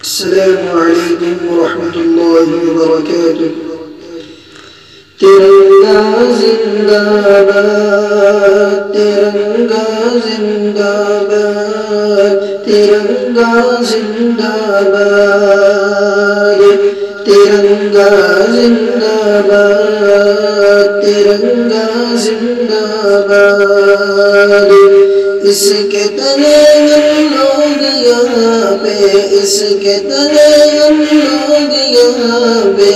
السلام علیکم ورحمۃ اللہ وبرکاتہ۔ ترنگا زندہ باد، ترنگا زندہ باد، ترنگا زندہ باد، ترنگا زندہ باد، ترنگا زندہ باد۔ اس کے تلے ہم لوگ یہاں پہ، اس کے تلے ہم لوگ یہاں پہ،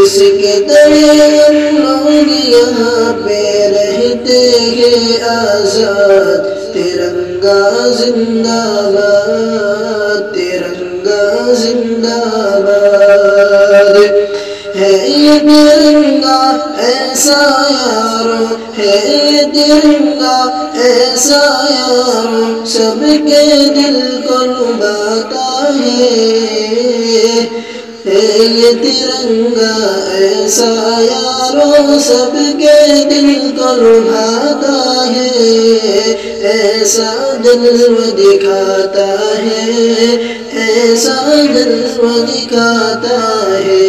اس کے تلے ہم لوگ یہاں پہ رہتے ہیں آزاد۔ ترنگا زندہ باد، ترنگا زندہ باد۔ ہے یہ ترنگا ایسا یارو، ہے یہ ترنگا ایسا یارو، سب کے دل کو لبھاتا ہے۔ ہے یہ ترنگا ایسا یارو، سب کے دل کو لبھاتا ہے۔ ایسا جلوہ دکھاتا ہے، ایسا جلوہ دکھاتا ہے۔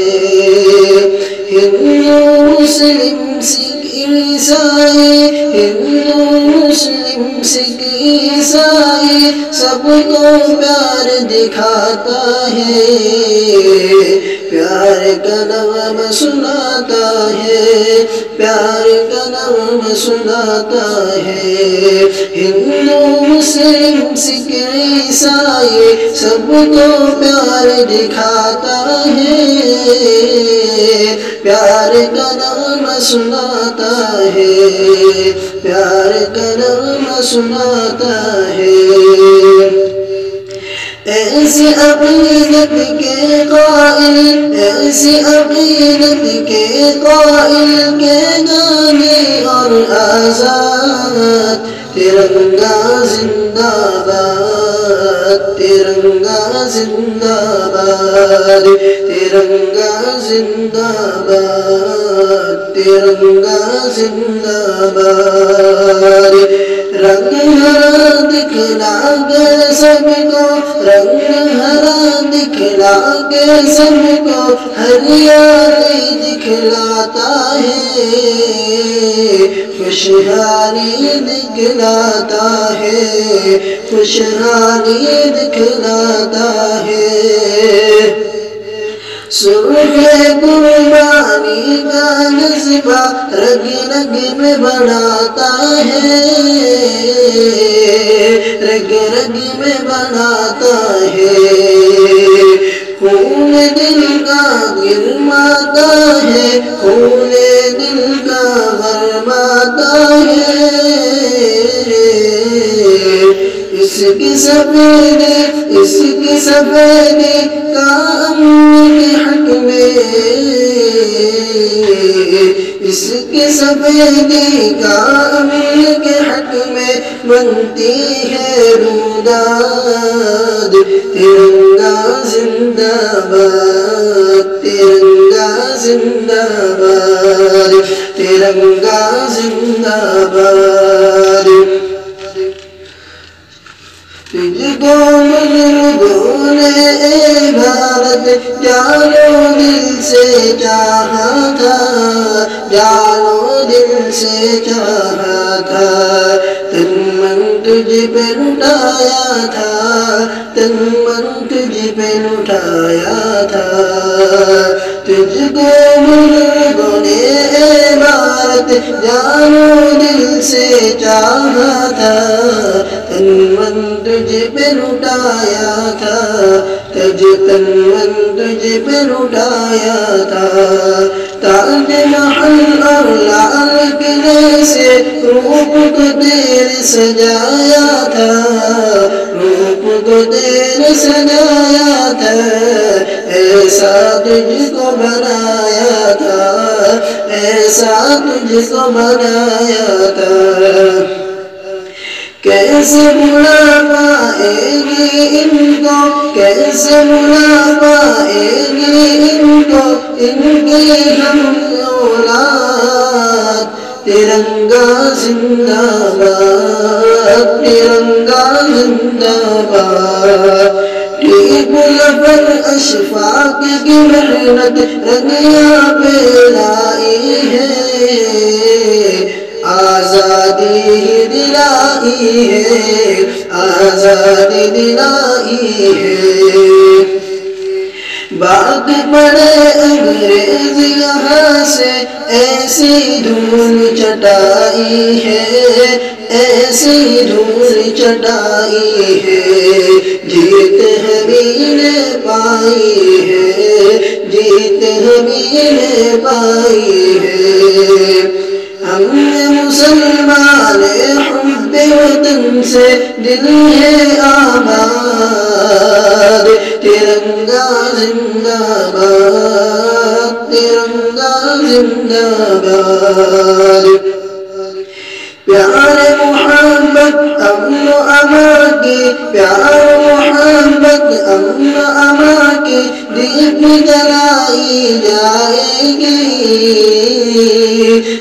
ہندو مسلم سکھ عیسائی، ہندو مسلم سکھ عیسائی، سب کو پیار دکھاتا ہے۔ پیار کا نغمہ سناتا ہے، پیار کا نغمہ سناتا ہے۔ ہندو مسلم سکھ عیسائی، سب کو پیار دکھاتا ہے۔ پیار کا نغمہ سناتا ہے، پیار کا نغمہ سناتا ہے۔ ایسی عقیدت کے قائل، ایسی عقیدت کے قائل کے گانے اور آزاد۔ ترنگا زندہ باد، ترنگا زندہ باد، ترنگا زندہ باد، ترنگا زندہ باد۔ رنگ ہرا دکھلا کے سب کو، رنگ ہرا دکھلا کے سب کو، ہریالی دکھلاتا ہے۔ خوشحالی دکھلاتا ہے، خوشحالی دکھلاتا ہے۔ سرخ قربانی کا جذبہ رگ رگ میں بڑھاتا ہے، رگ رگ میں بڑھاتا ہے۔ خون دل کا گرماتا ہے، خون دل کا گرماتا ہے۔ اس کی سفیدی، اس کی سفیدی کا امن کے حق میں، اس کی سفیدی کا امن کے حق میں بنتی ہے روداد۔ ترنگا زندہ باد، ترنگا زندہ باد، ترنگا زندہ باد۔ تجھ کو بزرگوں نے اے بھارت جانو دل سے چاہا تھا، جانو دل سے چاہا تھا۔ تن من تجھ پہ لٹایا تھا، تن من تجھ پہ لٹایا تھا۔ تجھ کو بزرگوں نے اے بھارت جانو دل سے چاہا تھا، تن من تجھ پہ لٹایا تھا، تن من تجھ پہ لٹایا تھا۔ تاج محل اور لال قلعے سے روپ کو تیرے سجایا تھا، روپ کو تیرے سجایا تھا۔ ایسا تجھ کو بنایا تھا، ایسا تجھ کو بنایا تھا۔ کیسے بھلا پائے گی ان کو، کیسے بھلا پائے گی ان کو، ان کی ہم اولاد۔ ترنگا زندہ باد، ترنگا زندہ باد۔ ٹیپو بھر اشفاق کی محنت رنگیا پہ لائی ہے آزادی دلائی ہے آزادی دلائی ہے بات پڑے انگریز یہاں سے ایسی دھول چٹائی ہے ایسی دھول چٹائی ہے جیت ہمیں نے پائی ہے جیت ہمیں نے پائی ہے ہم مسلمان حب وطن سے دل ہے آباد ترنگا زندہ باد ترنگا زندہ باد پیار محبت امن و امان کی پیار محبت امن و امان کی دیپ جلائی جائے گی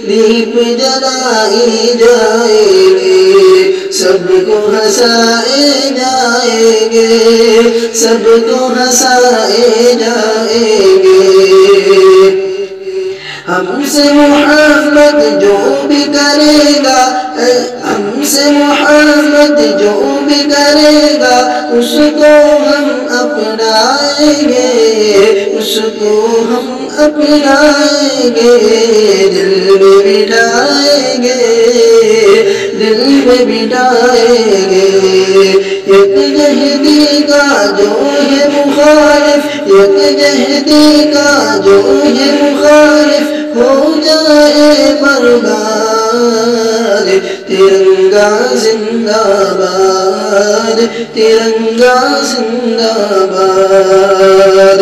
دیپ جلائی جائے گی سب کو ہنسائے جائیں گے سب کو ہنسائے جائیں گے ہم سے محبت جو بھی کرے گا ہم سے محبت جو بھی کرے گا اس کو ہم اپنائیں گے اس کو ہم اپنائیں گے دل میں بٹھائیں گے دل میں بٹھائیں گے یکجہتی کا جو ہے مخالف یکجہتی کا جو ہے مخالف ہو جائے برباد ترنگا زندہ باد ترنگا زندہ باد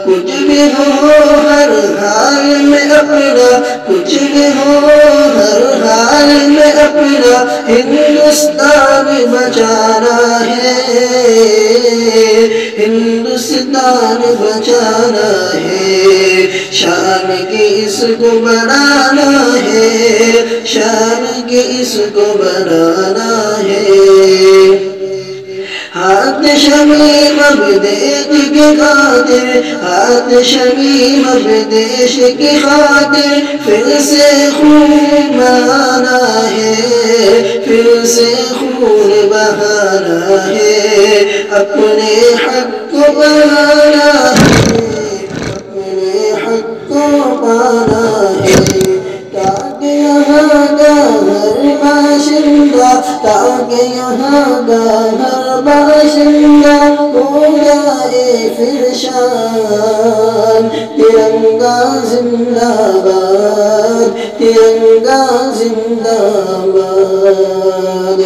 کچھ بھی ہو ہر حال میں اپنا کچھ بھی ہو ہر حال میں اپنا ہندوستان بچانا ہے ہندوستان بچانا ہے شان کی اس کو بنانا ہے شان کی اس کو بنانا ہے ہاتھ شمیم اب دیش کی خاطر ہاتھ شمیم اب دیش کی خاطر پھر سے خون بہانا ہے پھر سے خون بہانا ہے اپنے حق کو پانا ہے اپنے حق کو پانا ہے تاکہ یہاں کا ہر باشندہ تاکہ یہاں کا ہر باشندہ ہو جائے پھر شان ترنگا زندہ باد ترنگا زندہ باد